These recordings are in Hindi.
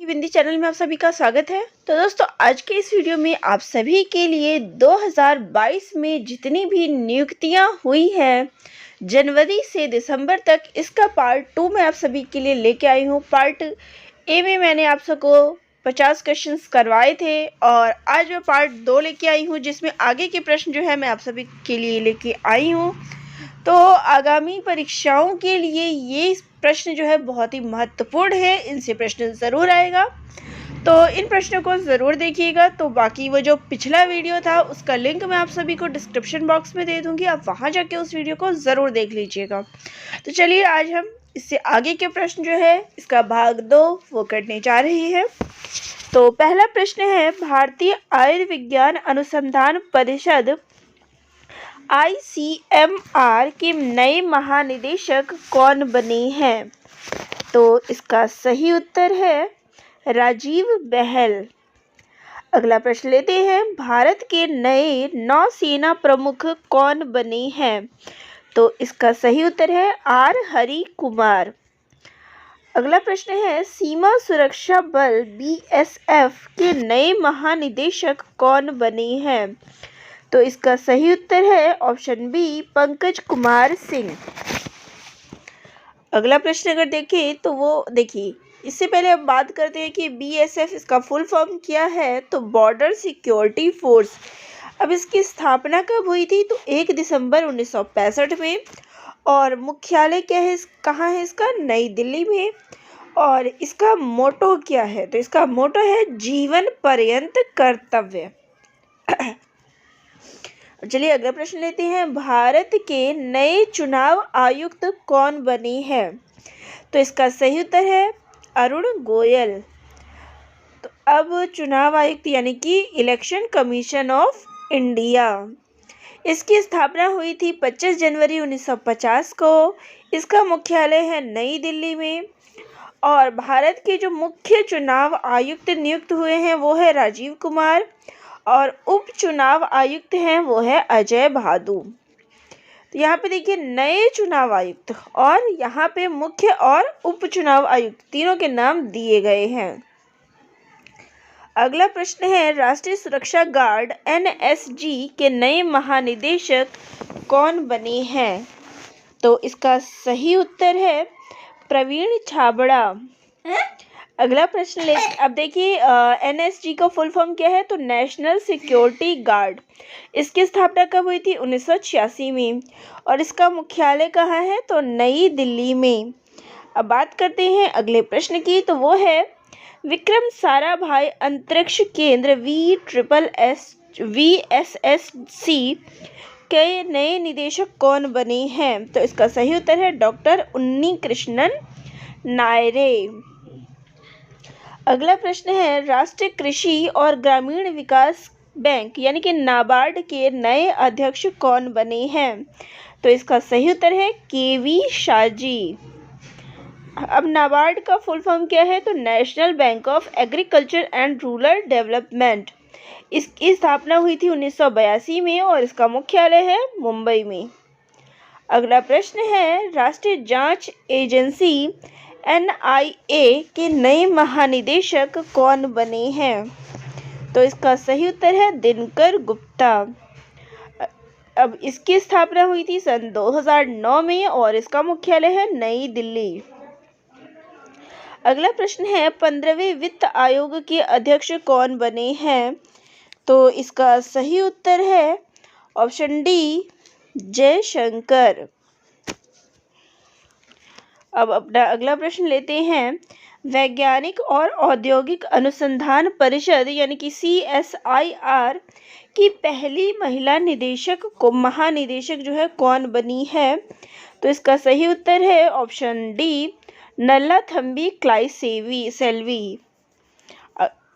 बिंदी चैनल में आप सभी का स्वागत है। तो दोस्तों, आज के इस वीडियो में आप सभी के लिए 2022 में जितनी भी नियुक्तियां हुई हैं जनवरी से दिसंबर तक, इसका पार्ट 2 में आप सभी के लिए लेके आई हूँ। पार्ट ए में मैंने आप सबको 50 क्वेश्चंस करवाए थे और आज मैं पार्ट 2 लेके आई हूँ, जिसमें आगे के प्रश्न जो है मैं आप सभी के लिए लेके आई हूँ। तो आगामी परीक्षाओं के लिए ये प्रश्न जो है बहुत ही महत्वपूर्ण है, इनसे प्रश्न ज़रूर आएगा, तो इन प्रश्नों को ज़रूर देखिएगा। तो बाकी वो जो पिछला वीडियो था उसका लिंक मैं आप सभी को डिस्क्रिप्शन बॉक्स में दे दूँगी, आप वहाँ जाके उस वीडियो को ज़रूर देख लीजिएगा। तो चलिए, आज हम इससे आगे के प्रश्न जो है इसका भाग 2 वो करने जा रहे हैं। तो पहला प्रश्न है, भारतीय आयुर्विज्ञान अनुसंधान परिषद ICMR के नए महानिदेशक कौन बने हैं? तो इसका सही उत्तर है राजीव बहल। अगला प्रश्न लेते हैं, भारत के नए नौसेना प्रमुख कौन बने हैं? तो इसका सही उत्तर है आर हरि कुमार। अगला प्रश्न है, सीमा सुरक्षा बल BSF के नए महानिदेशक कौन बने हैं? तो इसका सही उत्तर है ऑप्शन बी पंकज कुमार सिंह। अगला प्रश्न अगर देखें तो वो देखिए, इससे पहले अब बात करते हैं कि BSF इसका फुल फॉर्म क्या है। तो बॉर्डर सिक्योरिटी फोर्स। अब इसकी स्थापना कब हुई थी? तो 1 दिसंबर 1965 में। और मुख्यालय क्या है, कहाँ है इसका? नई दिल्ली में। और इसका मोटो क्या है? तो इसका मोटो है जीवन पर्यंत कर्तव्य। चलिए अगला प्रश्न लेते हैं, भारत के नए चुनाव आयुक्त कौन बने हैं? तो इसका सही उत्तर है अरुण गोयल। तो अब चुनाव आयुक्त यानी कि इलेक्शन कमीशन ऑफ इंडिया, इसकी स्थापना हुई थी 25 जनवरी 1950 को। इसका मुख्यालय है नई दिल्ली में। और भारत के जो मुख्य चुनाव आयुक्त नियुक्त हुए हैं वो है राजीव कुमार, और उप चुनाव आयुक्त हैं वो है अजय भादु। तो यहाँ पे देखिए, नए चुनाव आयुक्त और यहाँ पे मुख्य और उप चुनाव आयुक्त तीनों के नाम दिए गए हैं। अगला प्रश्न है, राष्ट्रीय सुरक्षा गार्ड NSG के नए महानिदेशक कौन बने हैं? तो इसका सही उत्तर है प्रवीण छाबड़ा। अगला प्रश्न ले, अब देखिए NSG का फुल फॉर्म क्या है? तो नेशनल सिक्योरिटी गार्ड। इसकी स्थापना कब हुई थी? 1986 में। और इसका मुख्यालय कहाँ है? तो नई दिल्ली में। अब बात करते हैं अगले प्रश्न की, तो वो है विक्रम साराभाई अंतरिक्ष केंद्र VSSC के नए निदेशक कौन बने हैं? तो इसका सही उत्तर है डॉक्टर उन्नी कृष्णन नायरे। अगला प्रश्न है, राष्ट्रीय कृषि और ग्रामीण विकास बैंक यानी कि नाबार्ड के नए अध्यक्ष कौन बने हैं? तो इसका सही उत्तर है KV शाहजी। अब नाबार्ड का फुल फॉर्म क्या है? तो national bank of agriculture and rural development. इसकी स्थापना हुई थी 1982 में और इसका मुख्यालय है मुंबई में। अगला प्रश्न है, राष्ट्रीय जांच एजेंसी NIA के नए महानिदेशक कौन बने हैं? तो इसका सही उत्तर है दिनकर गुप्ता। अब इसकी स्थापना हुई थी सन 2009 में और इसका मुख्यालय है नई दिल्ली। अगला प्रश्न है, 15वें वित्त आयोग के अध्यक्ष कौन बने हैं? तो इसका सही उत्तर है ऑप्शन डी जयशंकर। अब अपना अगला प्रश्न लेते हैं, वैज्ञानिक और औद्योगिक अनुसंधान परिषद यानी कि CSIR की पहली महिला निदेशक को महानिदेशक जो है कौन बनी है? तो इसका सही उत्तर है ऑप्शन डी नल्लाथम्बी सेल्वी।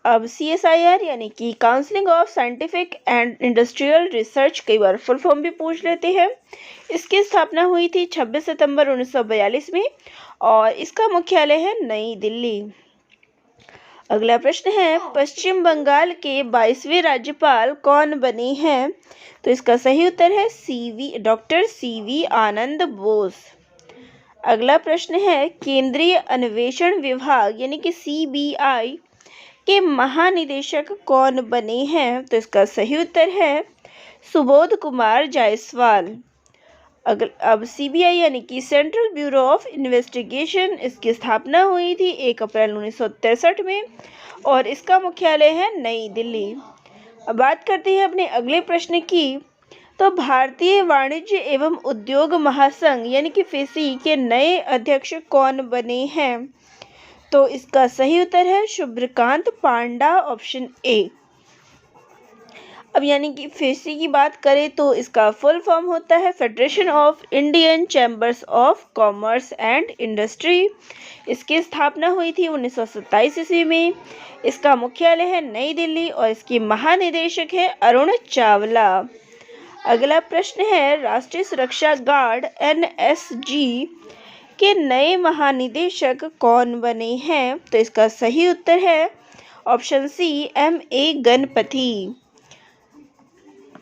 अब CSIR यानी कि counselling of scientific and industrial research, कई बार फुल फॉर्म भी पूछ लेते हैं। इसकी स्थापना हुई थी 26 सितंबर 1942 में और इसका मुख्यालय है नई दिल्ली। अगला प्रश्न है, पश्चिम बंगाल के 22वें राज्यपाल कौन बने हैं? तो इसका सही उत्तर है डॉक्टर CV आनंद बोस। अगला प्रश्न है, केंद्रीय अन्वेषण विभाग यानी कि CBI के महानिदेशक कौन बने हैं? तो इसका सही उत्तर है सुबोध कुमार जायसवाल। अब CBI यानी कि सेंट्रल ब्यूरो ऑफ इन्वेस्टिगेशन, इसकी स्थापना हुई थी 1 अप्रैल 1963 में और इसका मुख्यालय है नई दिल्ली। अब बात करते हैं अपने अगले प्रश्न की। तो भारतीय वाणिज्य एवं उद्योग महासंघ यानी कि FICCI के नए अध्यक्ष कौन बने हैं? तो इसका सही उत्तर है शुभ्रकांत पांडा, ऑप्शन ए। अब यानी कि FICCI की बात करें तो इसका फुल फॉर्म होता है federation of Indian chambers of commerce and industry. इसकी स्थापना हुई थी 1927 ईस्वी में। इसका मुख्यालय है नई दिल्ली और इसकी महानिदेशक है अरुण चावला। अगला प्रश्न है, राष्ट्रीय सुरक्षा गार्ड NSG के नए महानिदेशक कौन बने हैं? तो इसका सही उत्तर है ऑप्शन सी MA गणपति।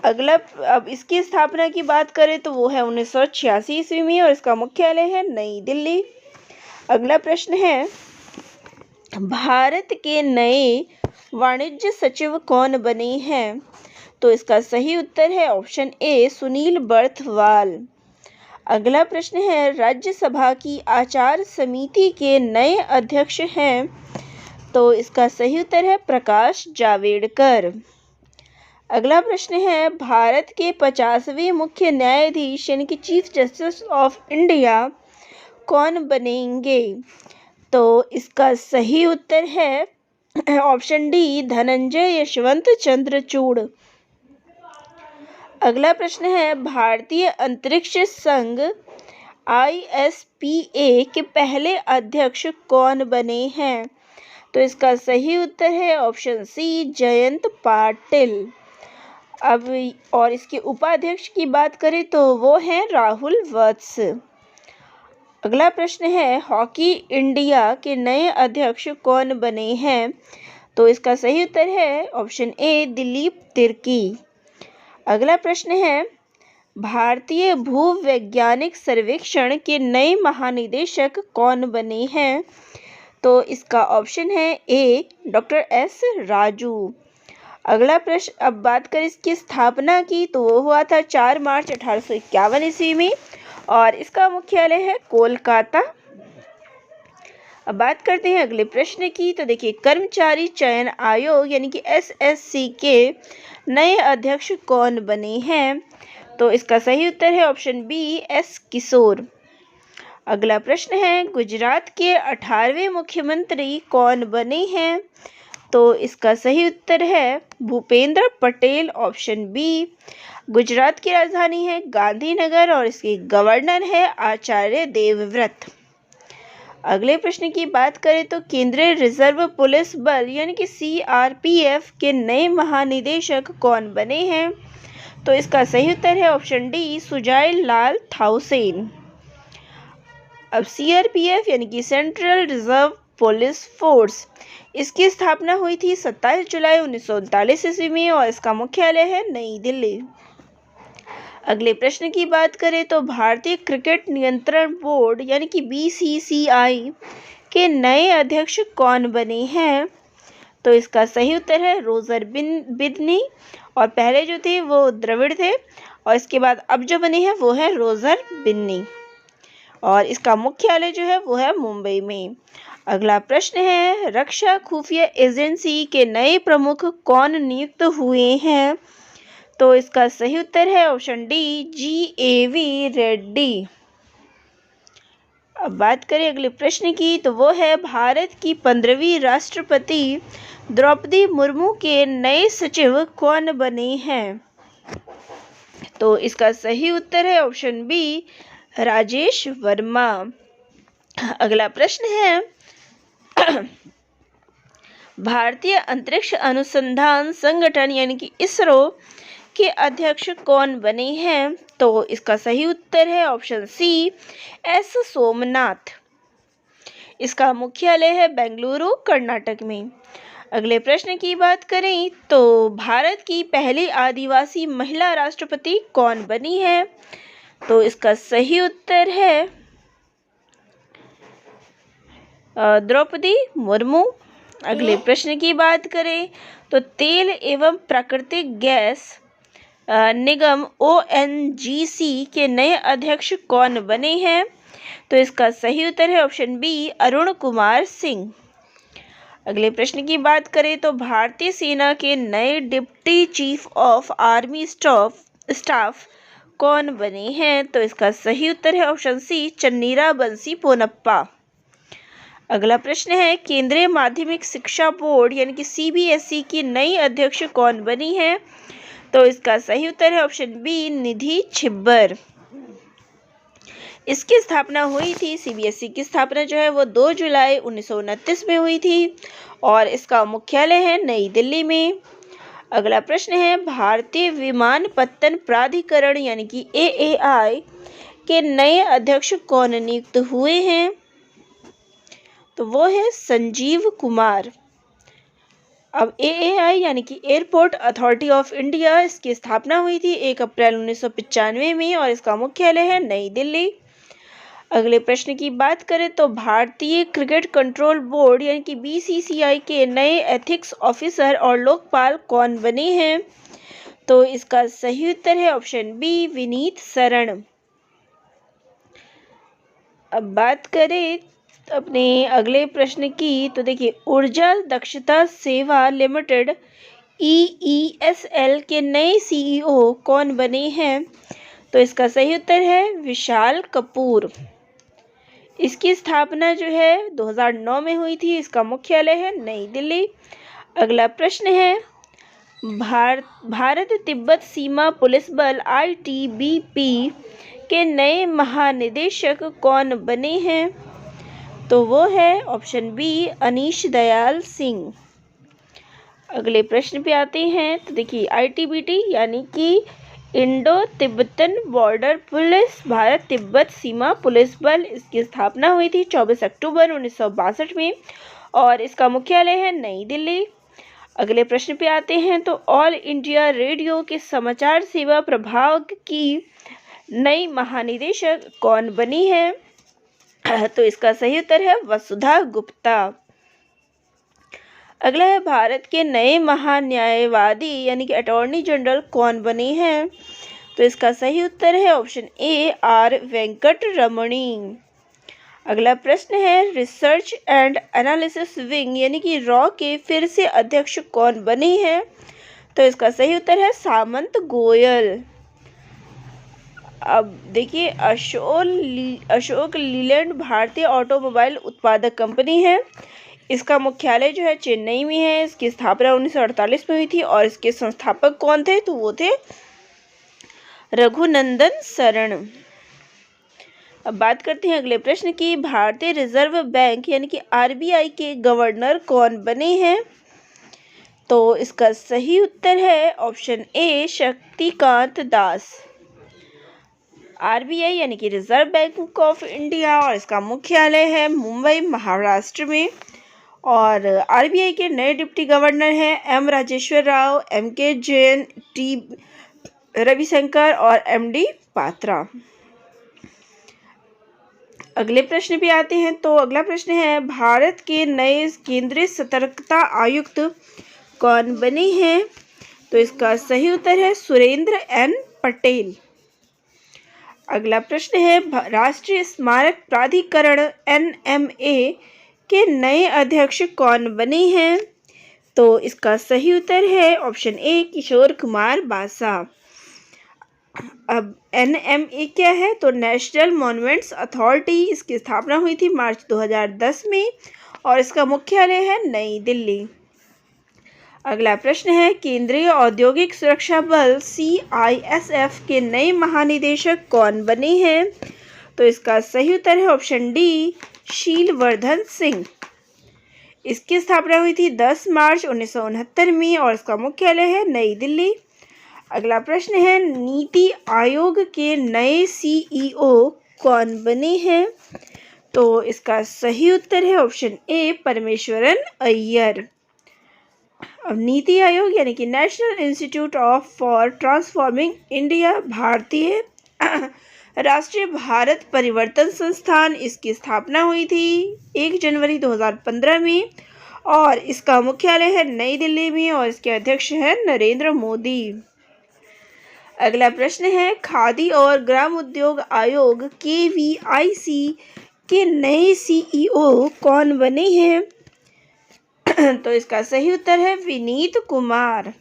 अब इसकी स्थापना की बात करें तो वो है 1986 ईस्वी में और इसका मुख्यालय है नई दिल्ली। अगला प्रश्न है, भारत के नए वाणिज्य सचिव कौन बने हैं? तो इसका सही उत्तर है ऑप्शन ए सुनील बर्थवाल। अगला प्रश्न है, राज्यसभा की आचार समिति के नए अध्यक्ष हैं? तो इसका सही उत्तर है प्रकाश जावड़ेकर। अगला प्रश्न है, भारत के 50वें मुख्य न्यायाधीश यानी कि चीफ जस्टिस ऑफ इंडिया कौन बनेंगे? तो इसका सही उत्तर है ऑप्शन डी धनंजय यशवंत चंद्रचूड़। अगला प्रश्न है, भारतीय अंतरिक्ष संघ ISPA के पहले अध्यक्ष कौन बने हैं? तो इसका सही उत्तर है ऑप्शन सी जयंत पाटिल। अब और इसके उपाध्यक्ष की बात करें तो वो हैं राहुल वत्स। अगला प्रश्न है, हॉकी इंडिया के नए अध्यक्ष कौन बने हैं? तो इसका सही उत्तर है ऑप्शन ए दिलीप तिर्की। अगला प्रश्न है, भारतीय भूवैज्ञानिक सर्वेक्षण के नए महानिदेशक कौन बने हैं? तो इसका ऑप्शन है ए डॉक्टर S राजू। अगला प्रश्न, अब बात करें इसकी स्थापना की तो वो हुआ था 4 मार्च 1851 ईस्वी में और इसका मुख्यालय है कोलकाता। अब बात करते हैं अगले प्रश्न की। तो देखिए, कर्मचारी चयन आयोग यानी कि SSC के नए अध्यक्ष कौन बने हैं? तो इसका सही उत्तर है ऑप्शन बी S किशोर। अगला प्रश्न है, गुजरात के 18वें मुख्यमंत्री कौन बने हैं? तो इसका सही उत्तर है भूपेंद्र पटेल, ऑप्शन बी। गुजरात की राजधानी है गांधीनगर और इसके गवर्नर है आचार्य देवव्रत। अगले प्रश्न की बात करें तो केंद्रीय रिजर्व पुलिस बल यानी कि CRPF के नए महानिदेशक कौन बने हैं? तो इसका सही उत्तर है ऑप्शन डी सुजाय लाल थाउसेन। अब CRPF यानी कि सेंट्रल रिजर्व पुलिस फोर्स, इसकी स्थापना हुई थी 27 जुलाई 1939 ईस्वी में और इसका मुख्यालय है नई दिल्ली। अगले प्रश्न की बात करें तो भारतीय क्रिकेट नियंत्रण बोर्ड यानी कि BCCI के नए अध्यक्ष कौन बने हैं? तो इसका सही उत्तर है रोजर बिदनी और पहले जो थे वो द्रविड़ थे और इसके बाद अब जो बने हैं वो है रोजर बिन्नी और इसका मुख्यालय जो है वो है मुंबई में। अगला प्रश्न है, रक्षा खुफिया एजेंसी के नए प्रमुख कौन नियुक्त हुए हैं? तो इसका सही उत्तर है ऑप्शन डी GAV रेड्डी। अब बात करें अगले प्रश्न की तो वो है, भारत की 15वीं राष्ट्रपति द्रौपदी मुर्मू के नए सचिव कौन बने हैं? तो इसका सही उत्तर है ऑप्शन बी राजेश वर्मा। अगला प्रश्न है, भारतीय अंतरिक्ष अनुसंधान संगठन यानी कि ISRO के अध्यक्ष कौन बने हैं? तो इसका सही उत्तर है ऑप्शन सी S सोमनाथ। इसका मुख्यालय है बेंगलुरु, कर्नाटक में। अगले प्रश्न की बात करें तो भारत की पहली आदिवासी महिला राष्ट्रपति कौन बनी है? तो इसका सही उत्तर है द्रौपदी मुर्मू। अगले प्रश्न की बात करें तो तेल एवं प्राकृतिक गैस निगम ONGC के नए अध्यक्ष कौन बने हैं? तो इसका सही उत्तर है ऑप्शन बी, अरुण कुमार सिंह। अगले प्रश्न की बात करें तो भारतीय सेना के नए deputy chief of army staff कौन बने हैं? तो इसका सही उत्तर है ऑप्शन सी, चन्नीरा बंसी पोनप्पा। अगला प्रश्न है केंद्रीय माध्यमिक शिक्षा बोर्ड यानी कि CBSE की नई अध्यक्ष कौन बनी है? तो इसका सही उत्तर है ऑप्शन बी, निधि छिब्बर। इसकी स्थापना हुई थी, CBSE की स्थापना जो है वो 2 जुलाई 1929 में हुई थी और इसका मुख्यालय है नई दिल्ली में। अगला प्रश्न है भारतीय विमानपत्तन प्राधिकरण यानी कि AAI के नए अध्यक्ष कौन नियुक्त हुए हैं? तो वो है संजीव कुमार। अब AAI यानी कि एयरपोर्ट अथॉरिटी ऑफ इंडिया, इसकी स्थापना हुई थी 1 अप्रैल 1995 में और इसका मुख्यालय है नई दिल्ली। अगले प्रश्न की बात करें तो भारतीय क्रिकेट कंट्रोल बोर्ड यानी कि BCCI के नए एथिक्स ऑफिसर और लोकपाल कौन बने हैं? तो इसका सही उत्तर है ऑप्शन बी, विनीत शरण। अब बात करें अपने अगले प्रश्न की तो देखिए ऊर्जा दक्षता सेवा लिमिटेड EESL के नए CEO कौन बने हैं? तो इसका सही उत्तर है विशाल कपूर। इसकी स्थापना जो है 2009 में हुई थी, इसका मुख्यालय है नई दिल्ली। अगला प्रश्न है भारत तिब्बत सीमा पुलिस बल ITBP के नए महानिदेशक कौन बने हैं? तो वो है ऑप्शन बी, अनीश दयाल सिंह। अगले प्रश्न पे आते हैं तो देखिए ITBT यानी कि Indo Tibetan border police Bharat तिब्बत सीमा पुलिस बल, इसकी स्थापना हुई थी 24 अक्टूबर 1962 में और इसका मुख्यालय है नई दिल्ली। अगले प्रश्न पे आते हैं तो ऑल इंडिया रेडियो के समाचार सेवा प्रभाग की नई महानिदेशक कौन बनी है? तो इसका सही उत्तर है वसुधा गुप्ता। अगला है भारत के नए महान्यायवादी यानी कि अटॉर्नी जनरल कौन बने हैं? तो इसका सही उत्तर है ऑप्शन ए, R वेंकट रमणी। अगला प्रश्न है रिसर्च एंड एनालिसिस विंग यानी कि रॉ के फिर से अध्यक्ष कौन बने हैं? तो इसका सही उत्तर है सामंत गोयल। अब देखिए अशोक लीलैंड भारतीय ऑटोमोबाइल उत्पादक कंपनी है, इसका मुख्यालय जो है चेन्नई में है। इसकी स्थापना 1948 में हुई थी और इसके संस्थापक कौन थे? तो वो थे रघुनंदन शरण। अब बात करते हैं अगले प्रश्न की भारतीय रिजर्व बैंक यानी कि RBI के गवर्नर कौन बने हैं? तो इसका सही उत्तर है option A, Shaktikanta Das. RBI यानी कि रिजर्व बैंक ऑफ इंडिया और इसका मुख्यालय है मुंबई महाराष्ट्र में और RBI के नए डिप्टी गवर्नर हैं M Rajeshwar Rao, MK Jain, T Ravishankar और MD पात्रा। अगले प्रश्न पे आते हैं तो अगला प्रश्न है भारत के नए केंद्रीय सतर्कता आयुक्त कौन बने हैं? तो इसका सही उत्तर है सुरेंद्र N पटेल। अगला प्रश्न है राष्ट्रीय स्मारक प्राधिकरण NMA के नए अध्यक्ष कौन बने हैं? तो इसका सही उत्तर है ऑप्शन ए, किशोर कुमार बासा। अब NMA क्या है? तो नेशनल मॉन्यूमेंट्स अथॉरिटी, इसकी स्थापना हुई थी मार्च 2010 में और इसका मुख्यालय है नई दिल्ली। अगला प्रश्न है केंद्रीय औद्योगिक सुरक्षा बल CISF के नए महानिदेशक कौन बने हैं? तो इसका सही उत्तर है ऑप्शन डी, शीलवर्धन सिंह। इसकी स्थापना हुई थी 10 मार्च 1969 में और इसका मुख्यालय है नई दिल्ली। अगला प्रश्न है नीति आयोग के नए CEO कौन बने हैं? तो इसका सही उत्तर है ऑप्शन ए, परमेश्वरन अय्यर। अब नीति आयोग यानी कि national institute for transforming India भारतीय राष्ट्रीय भारत परिवर्तन संस्थान, इसकी स्थापना हुई थी 1 जनवरी 2015 में और इसका मुख्यालय है नई दिल्ली में और इसके अध्यक्ष हैं नरेंद्र मोदी। अगला प्रश्न है, खादी और ग्राम उद्योग आयोग KVIC के नए CEO कौन बने हैं? तो इसका सही उत्तर है विनीत कुमार।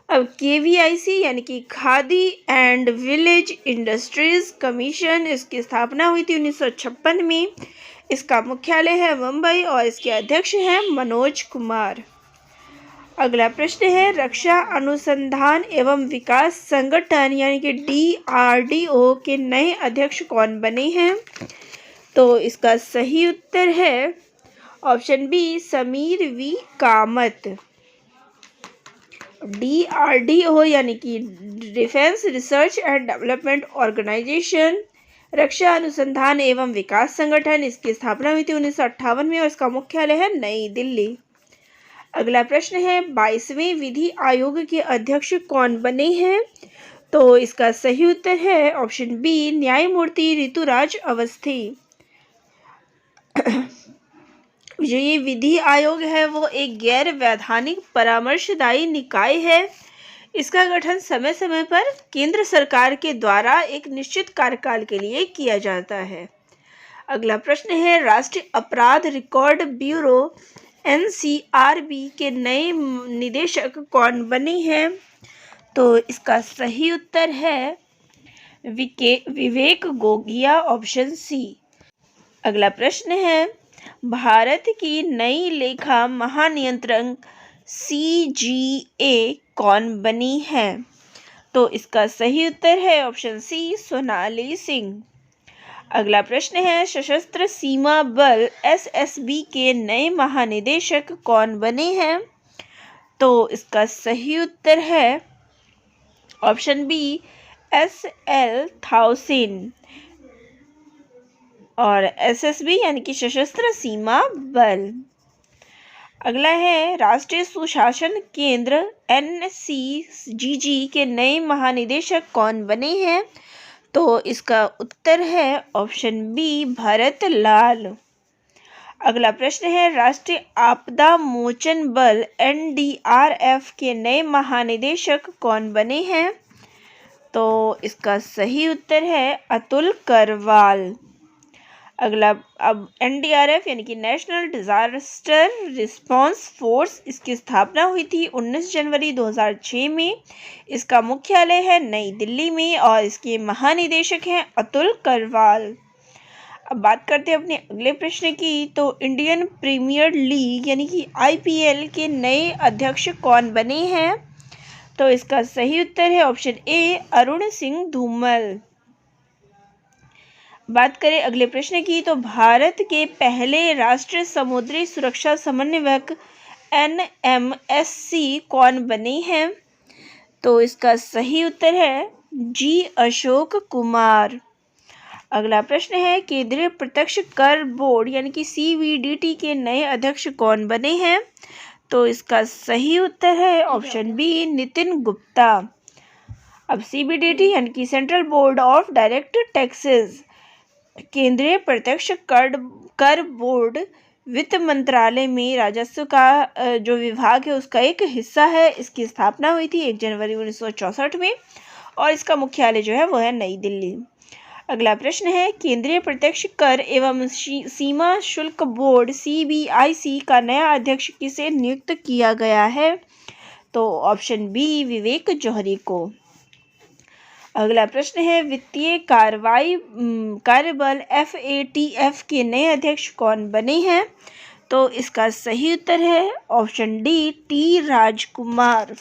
अब KVIC यानी कि khadi and village industries commission, इसकी स्थापना हुई थी 1956 में। इसका मुख्यालय है मुंबई और इसके अध्यक्ष हैं मनोज कुमार। अगला प्रश्न है, रक्षा अनुसंधान एवं विकास संगठन यानी कि DRDO के नए अध्यक्ष कौन बने हैं? तो इसका सही उत्तर है option B Sameer V Kamat. DRDO यानी कि defence research and development organisation, रक्षा अनुसंधान एवं विकास संगठन, इसकी स्थापना हुई थी 1958 में और इसका मुख्यालय है नई दिल्ली। अगला प्रश्न है, 22वें विधि आयोग के अध्यक्ष कौन बने हैं? तो इसका सही उत्तर है ऑप्शन बी न्यायमूर्ति ऋतुराज अवस्थी। जो ये विधि आयोग है वो एक गैर वैधानिक परामर्शदायी निकाय है। इसका गठन समय समय पर केंद्र सरकार के द्वारा एक निश्चित कार्यकाल के लिए किया जाता है। अगला प्रश्न है, राष्ट्रीय अपराध रिकॉर्ड ब्यूरो NCRB के नए निदेशक कौन बने हैं? तो इसका सही उत्तर है विवेक गोगिया, ऑप्शन सी। अगला प्रश्न है, भारत की नई लेखा महानियंत्रक CGA कौन बनी है? तो इसका सही उत्तर है ऑप्शन सी सोनाली सिंह। अगला प्रश्न है, सशस्त्र सीमा बल SSB के नए महानिदेशक कौन बने हैं? तो इसका सही उत्तर है ऑप्शन बी SL थाउसेन। और SSB यानी कि सशस्त्र सीमा बल। अगला है, राष्ट्रीय सुशासन केंद्र NCGG के नए महानिदेशक कौन बने हैं? तो इसका उत्तर है ऑप्शन बी भरत लाल। अगला प्रश्न है, राष्ट्रीय आपदा मोचन बल NDRF के नए महानिदेशक कौन बने हैं? तो इसका सही उत्तर है अतुल करवाल। अगला, अब NDRF यानी कि नेशनल डिजास्टर रिस्पांस फोर्स, इसकी स्थापना हुई थी 19 जनवरी 2006 में। इसका मुख्यालय है नई दिल्ली में और इसके महानिदेशक हैं अतुल करवाल। अब बात करते हैं अपने अगले प्रश्न की। तो इंडियन प्रीमियर लीग यानी कि IPL के नए अध्यक्ष कौन बने हैं? तो इसका सही उत्तर है ऑप्शन ए अरुण सिंह धूमल। बात करें अगले प्रश्न की, तो भारत के पहले राष्ट्रीय समुद्री सुरक्षा समन्वयक NMSC कौन बने हैं? तो इसका सही उत्तर है G अशोक कुमार। अगला प्रश्न है, केंद्रीय प्रत्यक्ष कर बोर्ड यानी कि CBDT के नए अध्यक्ष कौन बने हैं? तो इसका सही उत्तर है ऑप्शन बी नितिन गुप्ता। अब CBDT यानी कि central board of direct taxes, केंद्रीय प्रत्यक्ष कर बोर्ड वित्त मंत्रालय में राजस्व का जो विभाग है उसका एक हिस्सा है। इसकी स्थापना हुई थी 1 जनवरी 1964 में और इसका मुख्यालय जो है वो है नई दिल्ली। अगला प्रश्न है, केंद्रीय प्रत्यक्ष कर एवं सीमा शुल्क बोर्ड CBIC का नया अध्यक्ष किसे नियुक्त किया गया है? तो ऑप्शन बी विवेक जौहरी को। अगला प्रश्न है, वित्तीय कार्यबल FATF के नए अध्यक्ष कौन बने हैं? तो इसका सही उत्तर है ऑप्शन डी T राजकुमार।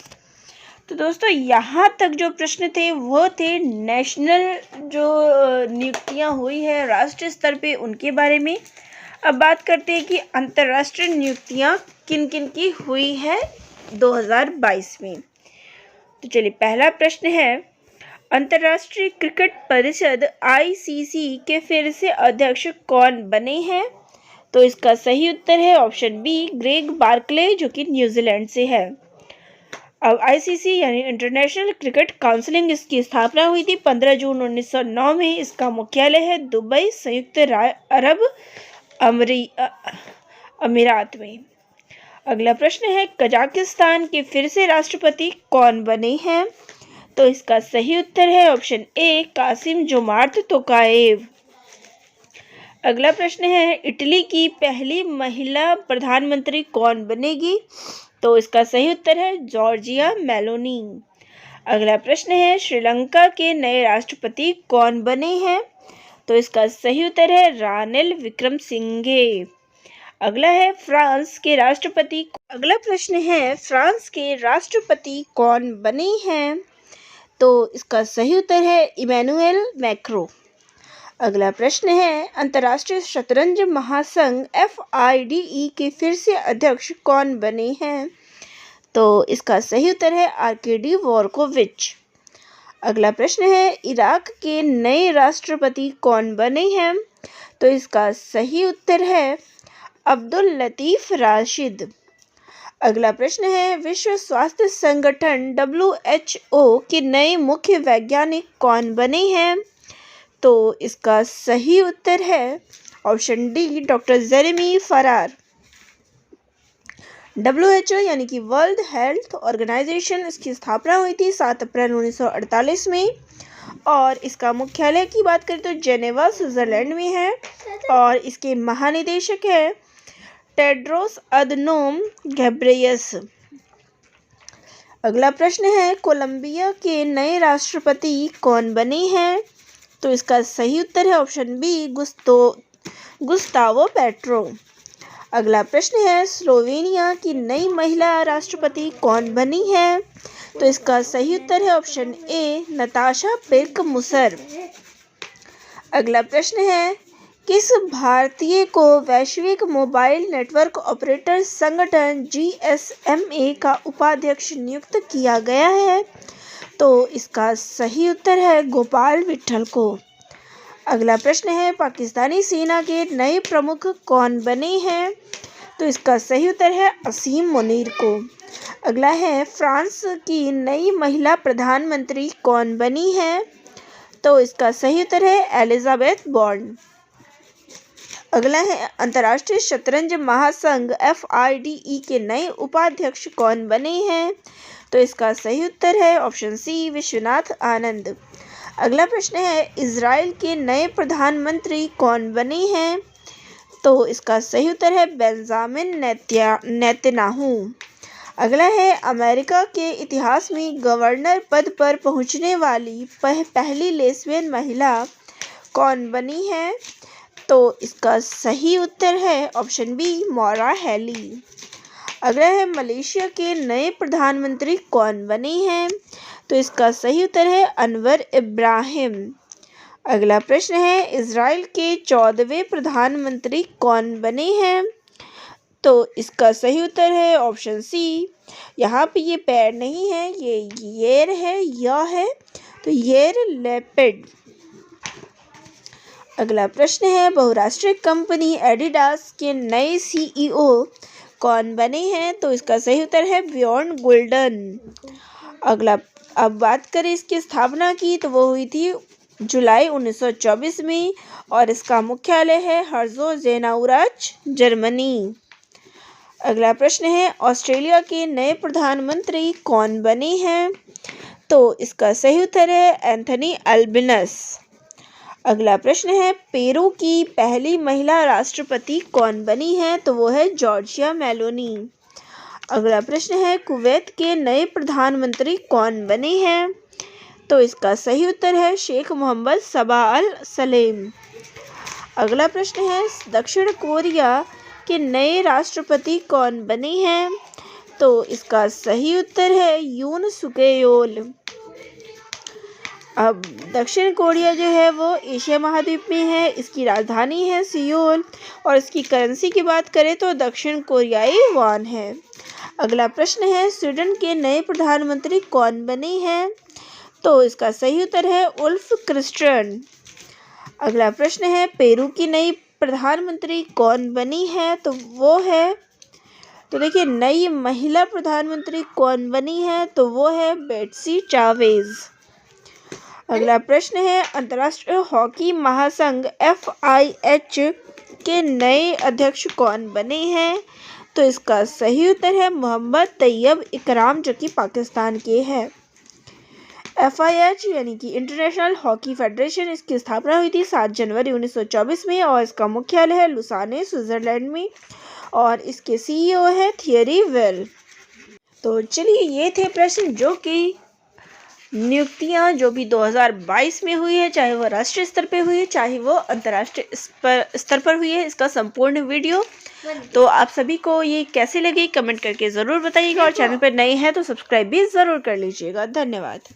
तो दोस्तों यहाँ तक जो प्रश्न थे वो थे नेशनल जो नियुक्तियाँ हुई है राष्ट्रीय स्तर पे उनके बारे में। अब बात करते हैं कि अंतर्राष्ट्रीय नियुक्तियाँ किन किन की हुई है 2022 में। तो चलिए, पहला प्रश्न है, अंतर्राष्ट्रीय क्रिकेट परिषद ICC के फिर से अध्यक्ष कौन बने हैं? तो इसका सही उत्तर है ऑप्शन बी ग्रेग बार्कले, जो कि न्यूजीलैंड से है। अब आईसीसी यानी इंटरनेशनल क्रिकेट काउंसिलिंग इसकी स्थापना हुई थी 15 जून 1909 में। इसका मुख्यालय है दुबई, संयुक्त अरब अमीरात में। अगला प्रश्न है कजाकिस्तान के फिर से राष्ट्रपति कौन बने हैं? तो इसका सही उत्तर है ऑप्शन ए कासिम जोमार्त तोकाएव। अगला प्रश्न है इटली की पहली महिला प्रधानमंत्री कौन बनेगी? तो इसका सही उत्तर है जॉर्जिया मेलोनी। अगला प्रश्न है श्रीलंका के नए राष्ट्रपति कौन बने हैं? तो इसका सही उत्तर है रानिल विक्रमसिंघे। अगला है फ्रांस के राष्ट्रपति अगला प्रश्न है फ्रांस के राष्ट्रपति कौन बने हैं? तो इसका सही उत्तर है इमैनुएल मैक्रों। अगला प्रश्न है अंतर्राष्ट्रीय शतरंज महासंघ FIDE के फिर से अध्यक्ष कौन बने हैं? तो इसका सही उत्तर है आर्केडी वोरकोविच। अगला प्रश्न है इराक के नए राष्ट्रपति कौन बने हैं? तो इसका सही उत्तर है अब्दुल लतीफ राशिद। अगला प्रश्न है विश्व स्वास्थ्य संगठन WHO के नए मुख्य वैज्ञानिक कौन बने हैं? तो इसका सही उत्तर है ऑप्शन डी डॉक्टर जेरेमी फरार। WHO यानी कि वर्ल्ड हेल्थ ऑर्गेनाइजेशन इसकी स्थापना हुई थी 7 अप्रैल 1948 में और इसका मुख्यालय की बात करें तो जेनेवा स्विट्जरलैंड में है और इसके महानिदेशक है टेड्रोस अदनोम घेब्रेयस। अगला प्रश्न है कोलंबिया के नए राष्ट्रपति कौन बने हैं? तो इसका सही उत्तर है ऑप्शन बी गुस्तावो पेट्रो। अगला प्रश्न है स्लोवेनिया की नई महिला राष्ट्रपति कौन बनी है? तो इसका सही उत्तर है ऑप्शन ए नताशा पिर्क मुसर। अगला प्रश्न है किस भारतीय को वैश्विक मोबाइल नेटवर्क ऑपरेटर संगठन GSMA का उपाध्यक्ष नियुक्त किया गया है? तो इसका सही उत्तर है गोपाल विट्ठल को। अगला प्रश्न है पाकिस्तानी सेना के नए प्रमुख कौन बने हैं? तो इसका सही उत्तर है असीम मुनीर को। अगला है फ्रांस की नई महिला प्रधानमंत्री कौन बनी है? तो इसका सही उत्तर है एलिजाबेथ बॉर्न। अगला है अंतर्राष्ट्रीय शतरंज महासंघ FIDE के नए उपाध्यक्ष कौन बने हैं? तो इसका सही उत्तर है ऑप्शन सी विश्वनाथ आनंद। अगला प्रश्न है इजराइल के नए प्रधानमंत्री कौन बने हैं? तो इसका सही उत्तर है बेंजामिन नेतन्याहू। अगला है अमेरिका के इतिहास में गवर्नर पद पर पहुंचने वाली पहली लेस्बियन महिला कौन बनी है? तो इसका सही उत्तर है ऑप्शन बी मौरा हैली। अगला है मलेशिया के नए प्रधानमंत्री कौन बने हैं? तो इसका सही उत्तर है अनवर इब्राहिम। अगला प्रश्न है इजराइल के 14वें प्रधानमंत्री कौन बने हैं? तो इसका सही उत्तर है ऑप्शन सी। यहाँ पे ये पैर नहीं है, ये येर है, यह है, तो येर लेपिड। अगला प्रश्न है बहुराष्ट्रीय कंपनी एडिडास के नए CEO कौन बने हैं? तो इसका सही उत्तर है बियॉन गोल्डन। अगला अब बात करें इसकी स्थापना की तो वो हुई थी जुलाई 1924 में और इसका मुख्यालय है हर्जोगेनाउराच जर्मनी। अगला प्रश्न है ऑस्ट्रेलिया के नए प्रधानमंत्री कौन बने हैं? तो इसका सही उत्तर है एंथनी अल्बिनस। अगला प्रश्न है पेरू की पहली महिला राष्ट्रपति कौन बनी है? तो वो है जॉर्जिया मेलोनी। अगला प्रश्न है कुवैत के नए प्रधानमंत्री कौन बने हैं? तो इसका सही उत्तर है शेख मोहम्मद सबा अल सलेम। अगला प्रश्न है दक्षिण कोरिया के नए राष्ट्रपति कौन बने हैं? तो इसका सही उत्तर है यून सुकेयोल। अब दक्षिण कोरिया जो है वो एशिया महाद्वीप में है, इसकी राजधानी है सियोल और इसकी करेंसी की बात करें तो दक्षिण कोरियाई वॉन है। अगला प्रश्न है स्वीडन के नए प्रधानमंत्री कौन बने हैं? तो इसका सही उत्तर है उल्फ क्रिस्टियन। अगला प्रश्न है पेरू की नई प्रधानमंत्री कौन बनी है? तो वो है तो देखिए, नई महिला प्रधानमंत्री कौन बनी है? तो वो है बेट्सी चावेज। अगला प्रश्न है, अंतर्राष्ट्रीय हॉकी महासंघ FIH के नए अध्यक्ष कौन बने हैं? तो इसका सही उत्तर है मोहम्मद तैयब इकराम, जो कि पाकिस्तान के हैं। FIH यानी कि इंटरनेशनल हॉकी फेडरेशन, इसकी स्थापना हुई थी 7 जनवरी 1924 में और इसका मुख्यालय है लुसाने, स्विट्जरलैंड में, और इसके CEO है थियरी वेल। तो चलिए, ये थे प्रश्न जो कि नियुक्तियां जो भी 2022 में हुई है, चाहे वो राष्ट्रीय स्तर पे हुई है, चाहे वो अंतर्राष्ट्रीय स्तर पर हुई है, इसका संपूर्ण वीडियो। तो आप सभी को ये कैसे लगी कमेंट करके ज़रूर बताइएगा, और चैनल पर नए हैं तो सब्सक्राइब भी ज़रूर कर लीजिएगा। धन्यवाद।